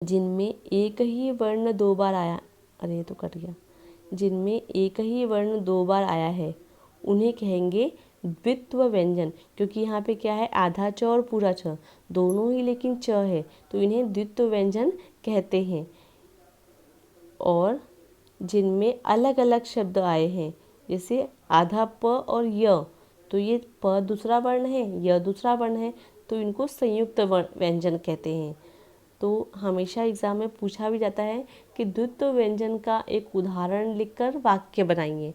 जिनमें एक ही वर्ण दो बार आया, अरे ये तो कट गया, जिनमें एक ही वर्ण दो बार आया है उन्हें कहेंगे द्वित्व व्यंजन। क्योंकि यहाँ पे क्या है, आधा च और पूरा छ दोनों ही लेकिन च है, तो इन्हें द्वित्व व्यंजन कहते हैं। और जिनमें अलग अलग शब्द आए हैं, जैसे आधा प और य, तो ये प दूसरा वर्ण है, य दूसरा वर्ण है, तो इनको संयुक्त व्यंजन कहते हैं। तो हमेशा एग्जाम में पूछा भी जाता है कि द्वित्व व्यंजन का एक उदाहरण लिखकर वाक्य बनाइए।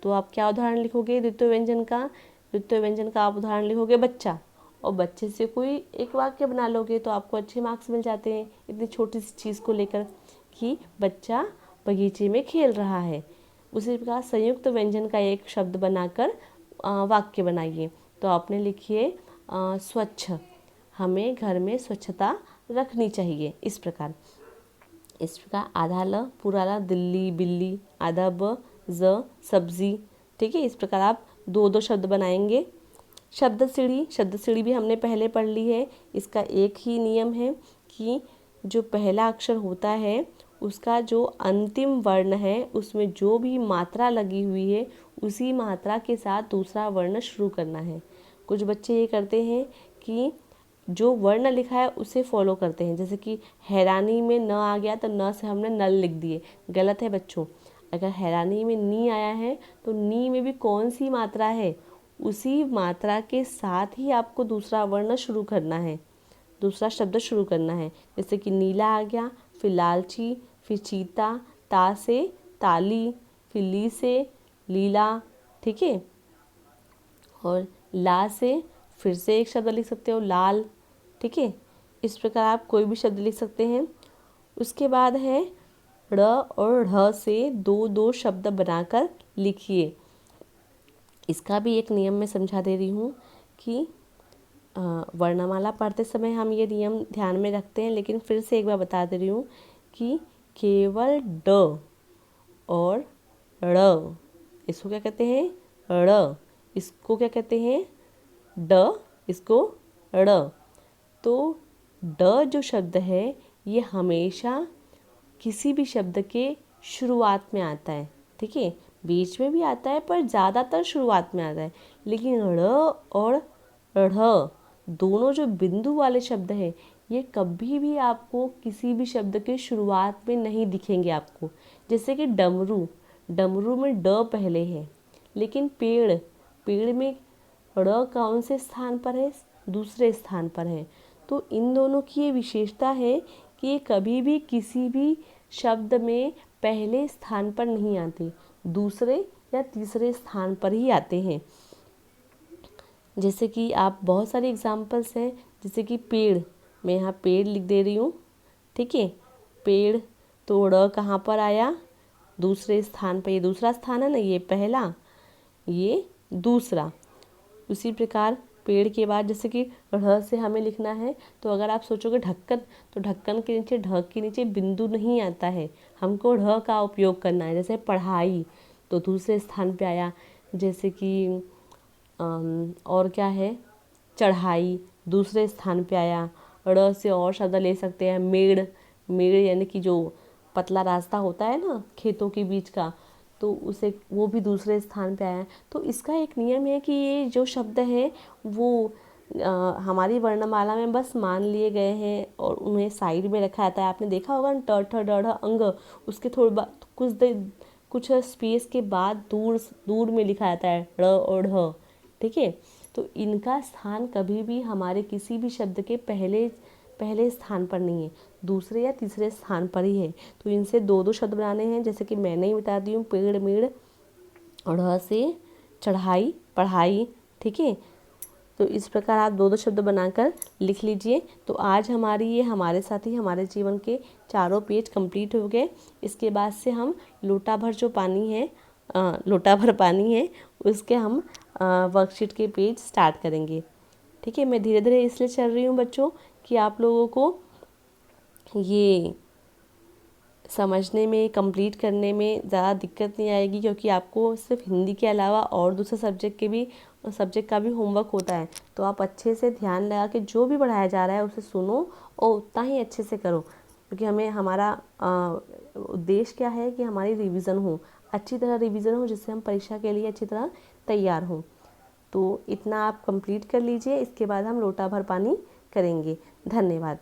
तो आप क्या उदाहरण लिखोगे द्वित्व व्यंजन का? द्वित्व व्यंजन का आप उदाहरण लिखोगे बच्चा, और बच्चे से कोई एक वाक्य बना लोगे तो आपको अच्छे मार्क्स मिल जाते हैं इतनी छोटी सी चीज़ को लेकर कि बच्चा बगीचे में खेल रहा है। उसी प्रकार संयुक्त व्यंजन का एक शब्द बनाकर वाक्य बनाइए। तो आपने लिखिए स्वच्छ, हमें घर में स्वच्छता रखनी चाहिए। इस प्रकार आधा ल पूरा ला दिल्ली बिल्ली, आधा ब ज सब्जी। ठीक है, इस प्रकार आप दो दो शब्द बनाएंगे। शब्द सीढ़ी भी हमने पहले पढ़ ली है। इसका एक ही नियम है कि जो पहला अक्षर होता है उसका जो अंतिम वर्ण है उसमें जो भी मात्रा लगी हुई है उसी मात्रा के साथ दूसरा वर्ण शुरू करना है। कुछ बच्चे ये करते हैं कि जो वर्ण लिखा है उसे फॉलो करते हैं, जैसे कि हैरानी में न आ गया तो न से हमने नल लिख दिए। गलत है बच्चों। अगर हैरानी में नी आया है तो नी में भी कौन सी मात्रा है, उसी मात्रा के साथ ही आपको दूसरा वर्ण शुरू करना है, दूसरा शब्द शुरू करना है। जैसे कि नीला आ गया, फिर लालची, फिर चीता, ता से ताली, फिर ली से लीला। ठीक है, और ला से फिर से एक शब्द लिख सकते हो लाल। ठीक है, इस प्रकार आप कोई भी शब्द लिख सकते हैं। उसके बाद है ड़ और ढ़ से दो दो शब्द बनाकर लिखिए। इसका भी एक नियम मैं समझा दे रही हूँ कि वर्णमाला पढ़ते समय हम ये नियम ध्यान में रखते हैं, लेकिन फिर से एक बार बता दे रही हूँ कि केवल ड और ड़, इसको क्या कहते हैं? ड़। इसको क्या कहते हैं? ड। इसको ड़। तो ड जो शब्द है ये हमेशा किसी भी शब्द के शुरुआत में आता है। ठीक है, बीच में भी आता है पर ज़्यादातर शुरुआत में आता है। लेकिन ड़ और ढ़ दोनों जो बिंदु वाले शब्द हैं ये कभी भी आपको किसी भी शब्द के शुरुआत में नहीं दिखेंगे आपको। जैसे कि डमरू, डमरू में ड पहले है, लेकिन पेड़, पेड़ में ड़ कौन से स्थान पर है? दूसरे स्थान पर है। तो इन दोनों की ये विशेषता है कि ये कभी भी किसी भी शब्द में पहले स्थान पर नहीं आते, दूसरे या तीसरे स्थान पर ही आते हैं। जैसे कि आप बहुत सारे एग्जाम्पल्स हैं, जैसे कि पेड़, मैं यहाँ पेड़ लिख दे रही हूँ। ठीक है, पेड़, तो ड़ कहाँ पर आया? दूसरे स्थान पर। ये दूसरा स्थान है ना, ये पहला, ये दूसरा। उसी प्रकार पेड़ के बाद जैसे कि ढ़ से हमें लिखना है, तो अगर आप सोचोगे ढक्कन, तो ढक्कन के नीचे, ढ के नीचे बिंदु नहीं आता है, हमको ढ़ का उपयोग करना है। जैसे पढ़ाई, तो दूसरे स्थान पे आया। जैसे कि और क्या है, चढ़ाई, दूसरे स्थान पे आया। ड़ से और शब्द ले सकते हैं, मेड़, मेड़ यानी कि जो पतला रास्ता होता है ना खेतों के बीच का, तो उसे वो भी दूसरे स्थान पे आया। तो इसका एक नियम है कि ये जो शब्द है वो हमारी वर्णमाला में बस मान लिए गए हैं और उन्हें साइड में रखा जाता है। आपने देखा होगा ट ठ ड ढ अंग, उसके थोड़ी बाद कुछ स्पेस के बाद दूर दूर में लिखा जाता है ड़ और ढ। ठीक है, तो इनका स्थान कभी भी हमारे किसी भी शब्द के पहले स्थान पर नहीं है, दूसरे या तीसरे स्थान पर ही है। तो इनसे दो दो शब्द बनाने हैं, जैसे कि मैंने ही बता दी हूँ, पेड़, मेड़, और ढ़ से चढ़ाई, पढ़ाई। ठीक है, तो इस प्रकार आप दो दो शब्द बनाकर लिख लीजिए। तो आज हमारे साथ ही हमारे जीवन के चारों पेज कंप्लीट हो गए। इसके बाद से हम लोटा भर पानी है उसके हम वर्कशीट के पेज स्टार्ट करेंगे। ठीक है, मैं धीरे धीरे इसलिए चल रही हूँ बच्चों कि आप लोगों को ये समझने में, कंप्लीट करने में ज़्यादा दिक्कत नहीं आएगी, क्योंकि आपको सिर्फ हिंदी के अलावा और दूसरे सब्जेक्ट का भी होमवर्क होता है। तो आप अच्छे से ध्यान लगा के जो भी पढ़ाया जा रहा है उसे सुनो और उतना ही अच्छे से करो। क्योंकि हमें हमारा उद्देश्य क्या है कि हमारी रिवीजन हो, अच्छी तरह रिवीजन हो, जिससे हम परीक्षा के लिए अच्छी तरह तैयार हों। तो इतना आप कंप्लीट कर लीजिए, इसके बाद हम लोटा भर पानी करेंगे। धन्यवाद।